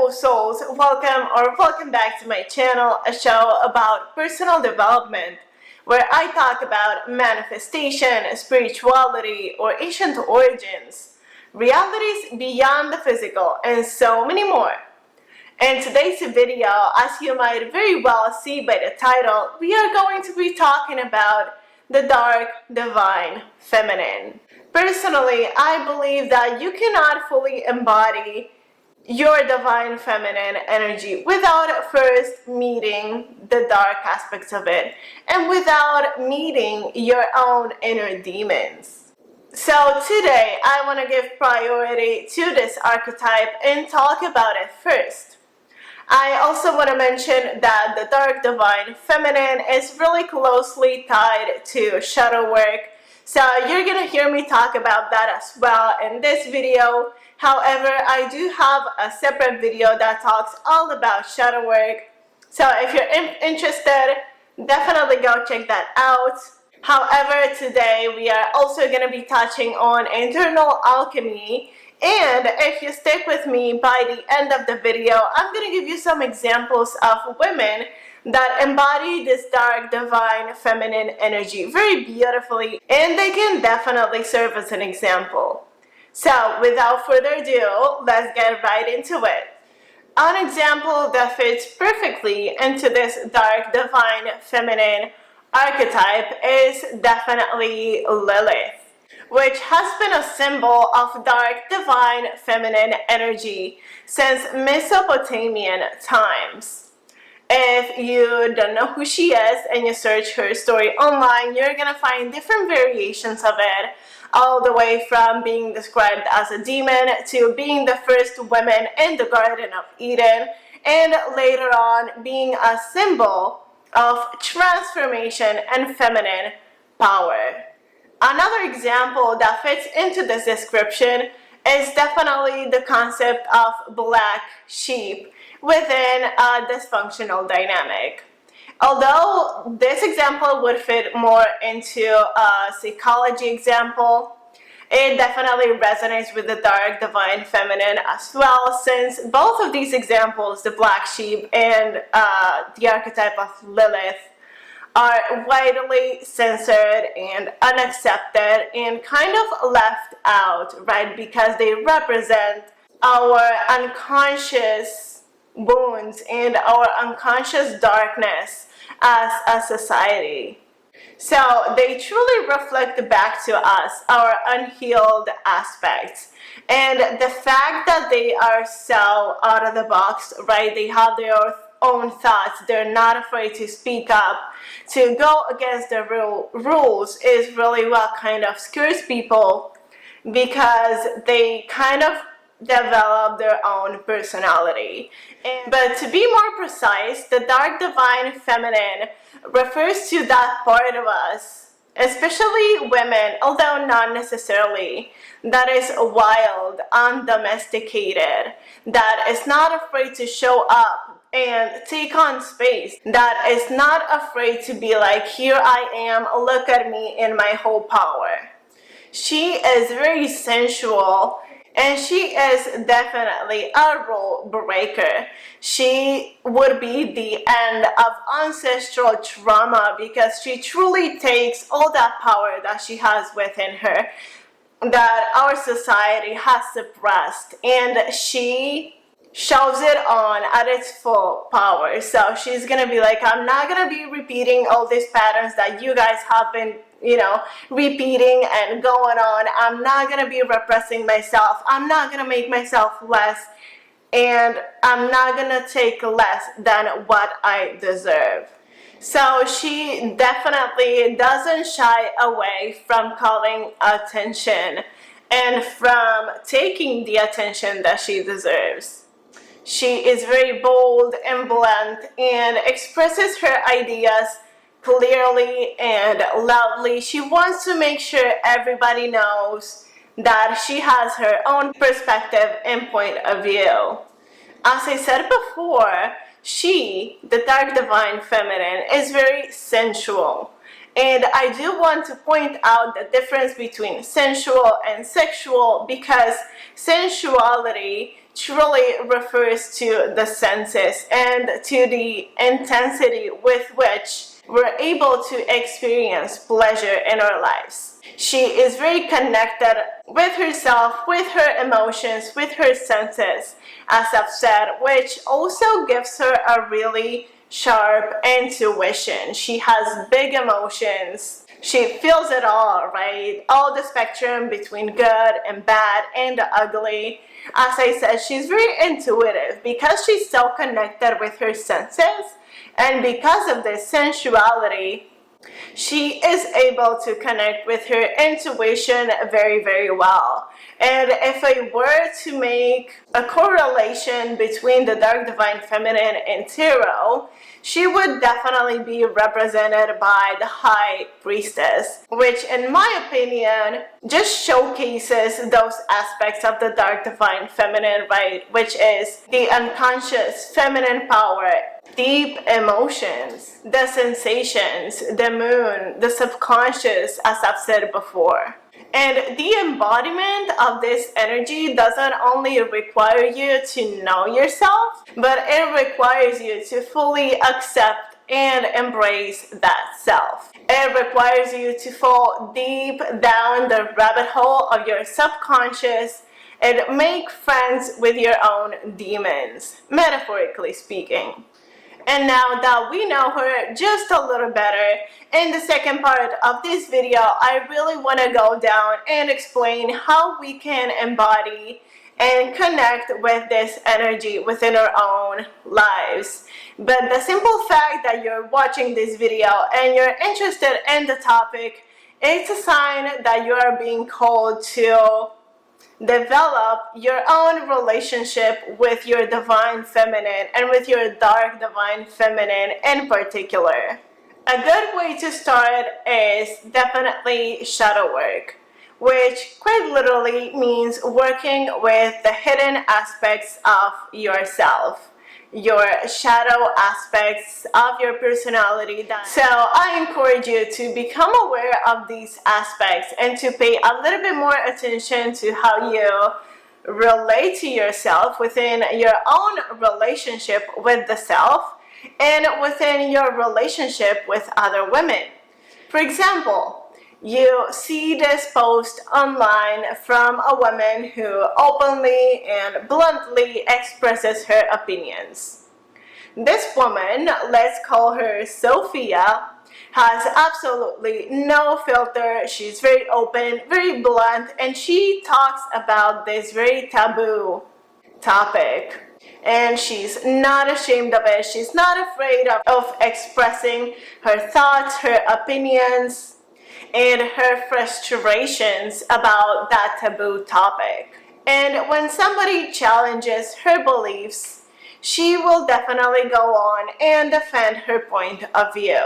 beautiful souls, welcome back to my channel, a show about personal development where I talk about manifestation, spirituality, or ancient origins, realities beyond the physical, and so many more. In today's video, as you might very well see by the title, we are going to be talking about the dark divine feminine. Personally, I believe that you cannot fully embody your divine feminine energy without first meeting the dark aspects of it and without meeting your own inner demons. So today I want to give priority to this archetype and talk about it first. I also want to mention that the dark divine feminine is really closely tied to shadow work, so you're gonna hear me talk about that as well in this video. However, I do have a separate video that talks all about shadow work, so if you're interested, definitely go check that out. However, today we are also going to be touching on internal alchemy, and if you stick with me by the end of the video, I'm going to give you some examples of women that embody this dark divine feminine energy very beautifully, and they can definitely serve as an example. So without further ado, let's get right into it. An example that fits perfectly into this dark divine feminine archetype is definitely Lilith, which has been a symbol of dark divine feminine energy since Mesopotamian times. If you don't know who she is and you search her story online, you're gonna find different variations of it, all the way from being described as a demon to being the first woman in the Garden of Eden, and later on being a symbol of transformation and feminine power. Another example that fits into this description is definitely the concept of black sheep within a dysfunctional dynamic. Although this example would fit more into a psychology example, it definitely resonates with the dark divine feminine as well, since both of these examples, the black sheep and the archetype of Lilith, are widely censored and unaccepted and kind of left out, right? Because they represent our unconscious wounds and our unconscious darkness as a society. So they truly reflect back to us our unhealed aspects. And the fact that they are so out of the box, right? They have their own thoughts. They're not afraid to speak up, to go against the rules is really what kind of scares people, because they kind of develop their own personality. But to be more precise, the dark divine feminine refers to that part of us, especially women, although not necessarily, that is wild, undomesticated, that is not afraid to show up and take on space, that is not afraid to be like, here I am, look at me in my whole power. She is very sensual, and she is definitely a rule breaker. She would be the end of ancestral trauma, because she truly takes all that power that she has within her, that our society has suppressed, and she shows it on at its full power. So she's gonna be like, I'm not gonna be repeating all these patterns that you guys have been repeating and going on. I'm not gonna be repressing myself. I'm not gonna make myself less, and I'm not gonna take less than what I deserve. So she definitely doesn't shy away from calling attention and from taking the attention that she deserves. She is very bold and blunt and expresses her ideas clearly and loudly. She wants to make sure everybody knows that she has her own perspective and point of view. As I said before, she, the dark divine feminine, is very sensual. And I do want to point out the difference between sensual and sexual, because sensuality truly refers to the senses and to the intensity with which we're able to experience pleasure in our lives. She is very connected with herself, with her emotions, with her senses, as I've said, which also gives her a really sharp intuition. She has big emotions. She feels it all, right? All the spectrum between good and bad and the ugly. As I said, she's very intuitive because she's so connected with her senses, and because of this sensuality, she is able to connect with her intuition very, very well. And if I were to make a correlation between the dark divine feminine and tarot, she would definitely be represented by the high priestess, which in my opinion just showcases those aspects of the dark divine feminine, right? Which is the unconscious feminine power, deep emotions, the sensations, the moon, the subconscious, as I've said before. And the embodiment of this energy doesn't only require you to know yourself, but it requires you to fully accept and embrace that self. It requires you to fall deep down the rabbit hole of your subconscious and make friends with your own demons, metaphorically speaking. And now that we know her just a little better, in the second part of this video, I really want to go down and explain how we can embody and connect with this energy within our own lives. But the simple fact that you're watching this video and you're interested in the topic, it's a sign that you are being called to develop your own relationship with your divine feminine and with your dark divine feminine in particular. A good way to start is definitely shadow work, which quite literally means working with the hidden aspects of yourself, your shadow aspects of your personality. So I encourage you to become aware of these aspects and to pay a little bit more attention to how you relate to yourself within your own relationship with the self and within your relationship with other women. For example, you see this post online from a woman who openly and bluntly expresses her opinions. This woman, let's call her Sophia, has absolutely no filter. She's very open, very blunt, and she talks about this very taboo topic. And she's not ashamed of it. She's not afraid of expressing her thoughts, her opinions, and her frustrations about that taboo topic. And when somebody challenges her beliefs, she will definitely go on and defend her point of view.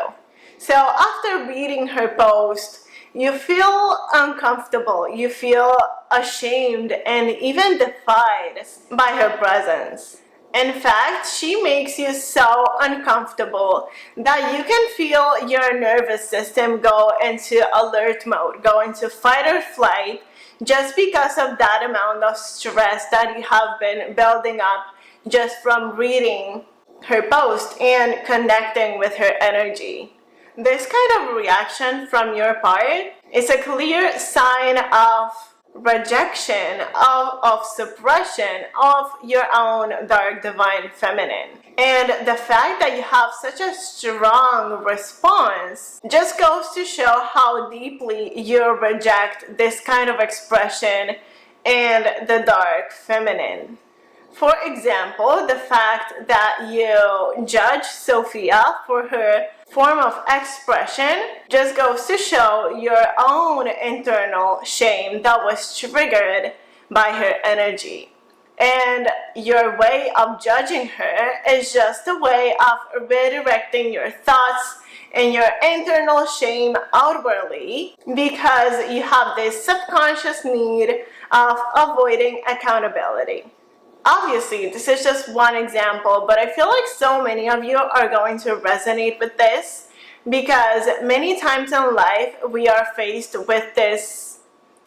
So after reading her post, you feel uncomfortable, you feel ashamed, and even defied by her presence. In fact, she makes you so uncomfortable that you can feel your nervous system go into alert mode, go into fight or flight, just because of that amount of stress that you have been building up just from reading her post and connecting with her energy. This kind of reaction from your part is a clear sign of rejection, of suppression of your own dark divine feminine. And the fact that you have such a strong response just goes to show how deeply you reject this kind of expression and the dark feminine. For example, the fact that you judge Sophia for her form of expression just goes to show your own internal shame that was triggered by her energy. And your way of judging her is just a way of redirecting your thoughts and your internal shame outwardly, because you have this subconscious need of avoiding accountability. Obviously, this is just one example, but I feel like so many of you are going to resonate with this, because many times in life we are faced with this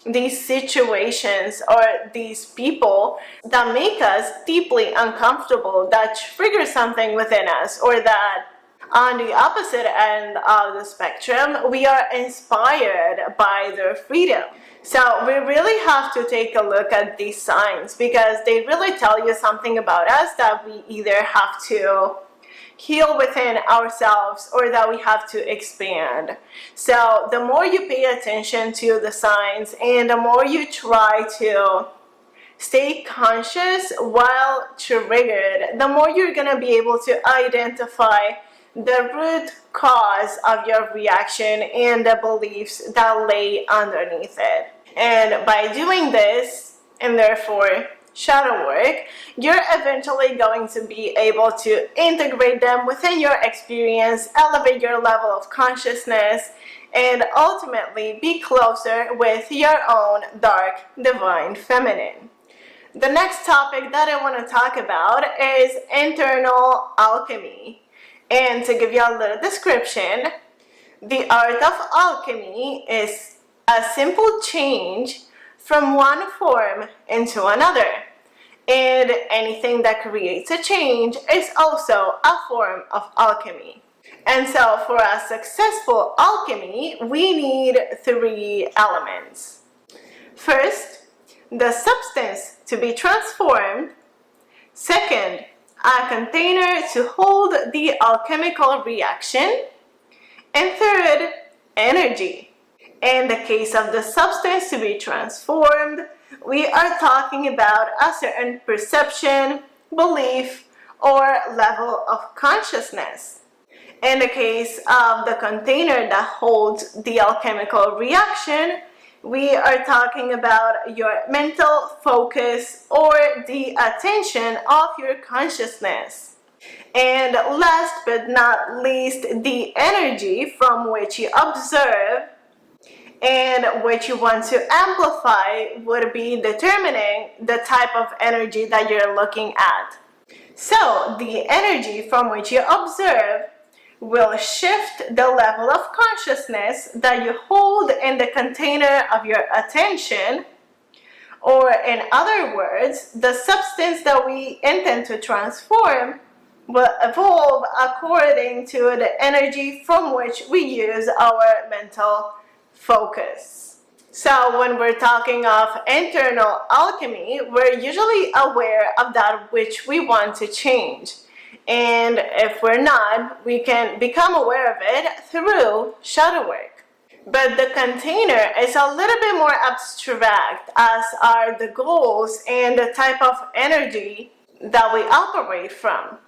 these situations or these people that make us deeply uncomfortable, that trigger something within us, or that on the opposite end of the spectrum, we are inspired by their freedom. So we really have to take a look at these signs, because they really tell you something about us that we either have to heal within ourselves or that we have to expand. So the more you pay attention to the signs and the more you try to stay conscious while triggered, the more you're going to be able to identify the root cause of your reaction and the beliefs that lay underneath it. And by doing this, and therefore shadow work, you're eventually going to be able to integrate them within your experience, elevate your level of consciousness, and ultimately be closer with your own dark divine feminine. The next topic that I want to talk about is internal alchemy. And to give you a little description, the art of alchemy is a simple change from one form into another. And anything that creates a change is also a form of alchemy. And so for a successful alchemy, we need 3 elements. First, the substance to be transformed. Second, a container to hold the alchemical reaction. And third, energy. In the case of the substance to be transformed, we are talking about a certain perception, belief, or level of consciousness. In the case of the container that holds the alchemical reaction, we are talking about your mental focus or the attention of your consciousness. And last but not least, the energy from which you observe and which you want to amplify would be determining the type of energy that you're looking at. So the energy from which you observe will shift the level of consciousness that you hold in the container of your attention, or in other words, the substance that we intend to transform will evolve according to the energy from which we use our mental focus. So when we're talking of internal alchemy, we're usually aware of that which we want to change. And if we're not, we can become aware of it through shadow work. But the container is a little bit more abstract, as are the goals and the type of energy that we operate from.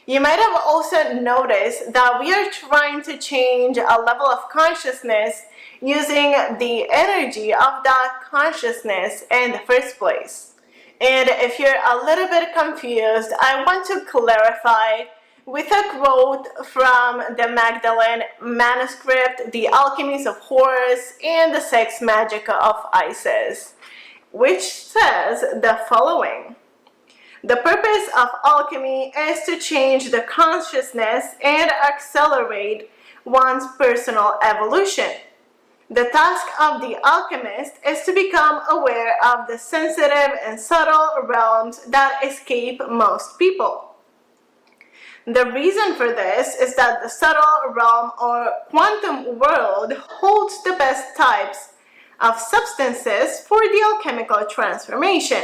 You might have also noticed that we are trying to change a level of consciousness using the energy of that consciousness in the first place. And if you're a little bit confused, I want to clarify with a quote from the Magdalene manuscript, The Alchemies of Horus and the Sex Magica of Isis, which says the following: the purpose of alchemy is to change the consciousness and accelerate one's personal evolution. The task of the alchemist is to become aware of the sensitive and subtle realms that escape most people. The reason for this is that the subtle realm or quantum world holds the best types of substances for the alchemical transformation.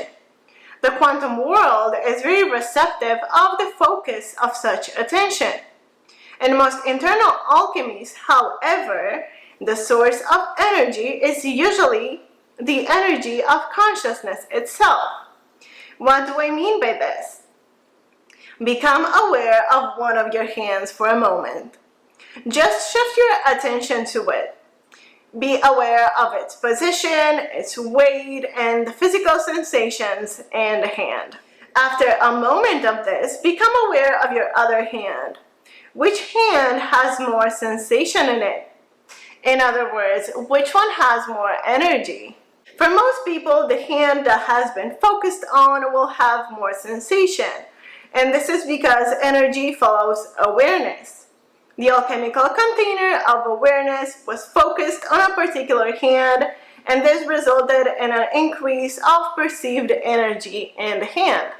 The quantum world is very receptive of the focus of such attention. In most internal alchemies, however, the source of energy is usually the energy of consciousness itself. What do I mean by this? Become aware of one of your hands for a moment. Just shift your attention to it. Be aware of its position, its weight, and the physical sensations in the hand. After a moment of this, become aware of your other hand. Which hand has more sensation in it? In other words, which one has more energy? For most people, the hand that has been focused on will have more sensation. And this is because energy follows awareness. The alchemical container of awareness was focused on a particular hand, and this resulted in an increase of perceived energy in the hand.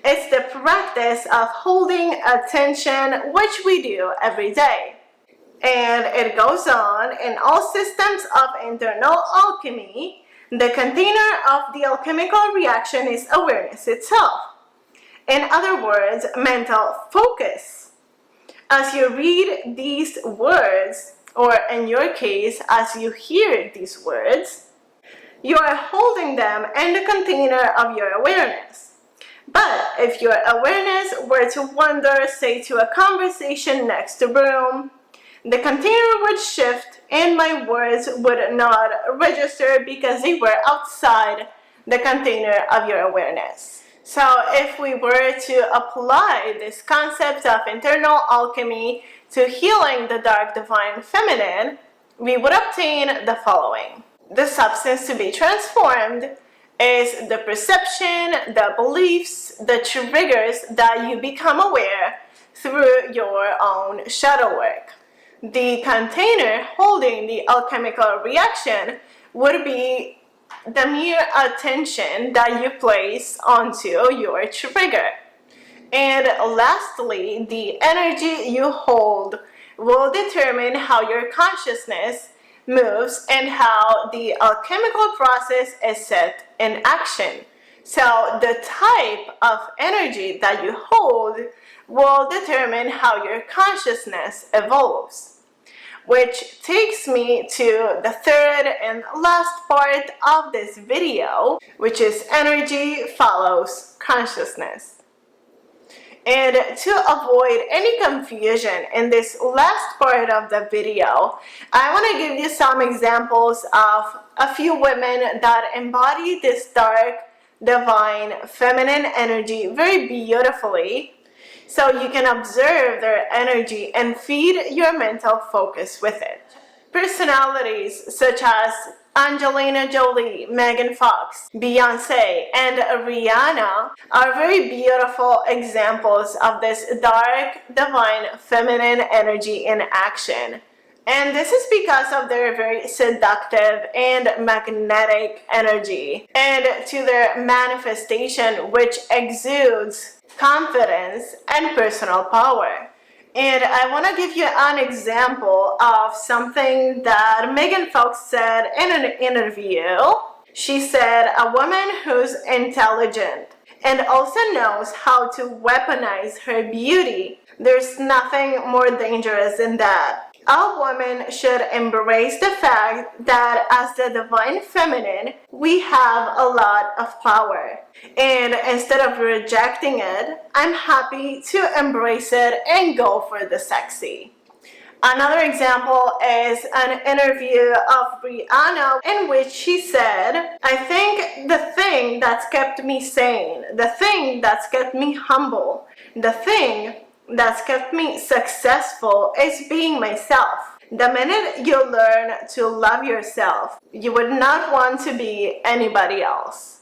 It's the practice of holding attention, which we do every day. And it goes on, in all systems of internal alchemy, the container of the alchemical reaction is awareness itself. In other words, mental focus. As you read these words, or in your case, as you hear these words, you are holding them in the container of your awareness. But if your awareness were to wander, say, to a conversation next to room, the container would shift and my words would not register because they were outside the container of your awareness. So if we were to apply this concept of internal alchemy to healing the dark divine feminine, we would obtain the following. The substance to be transformed is the perception, the beliefs, the triggers that you become aware through your own shadow work. The container holding the alchemical reaction would be the mere attention that you place onto your trigger. And lastly, the energy you hold will determine how your consciousness moves and how the alchemical process is set in action. So the type of energy that you hold will determine how your consciousness evolves. Which takes me to the third and last part of this video, which is energy follows consciousness. And to avoid any confusion in this last part of the video, I want to give you some examples of a few women that embody this dark, divine, feminine energy very beautifully, so you can observe their energy and feed your mental focus with it. Personalities such as Angelina Jolie, Megan Fox, Beyonce, and Rihanna are very beautiful examples of this dark, divine, feminine energy in action. And this is because of their very seductive and magnetic energy, and to their manifestation, which exudes confidence and personal power. And I want to give you an example of something that Megan Fox said in an interview. She said, a woman who's intelligent and also knows how to weaponize her beauty, there's nothing more dangerous than that. A woman should embrace the fact that as the divine feminine, we have a lot of power. And instead of rejecting it, I'm happy to embrace it and go for the sexy. Another example is an interview of Rihanna in which she said, I think the thing that's kept me sane, the thing that's kept me humble, the thing that's kept me successful is being myself. The minute you learn to love yourself, you would not want to be anybody else.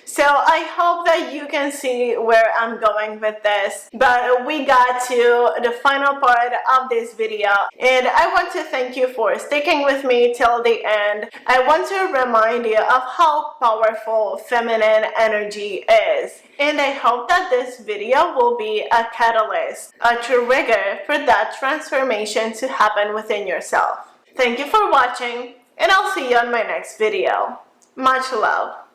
So I hope that you can see where I'm going with this, but we got to the final part of this video, and I want to thank you for sticking with me till the end. I want to remind you of how powerful feminine energy is, and I hope that this video will be a catalyst, a trigger for that transformation to happen within yourself. Thank you for watching, and I'll see you on my next video. Much love.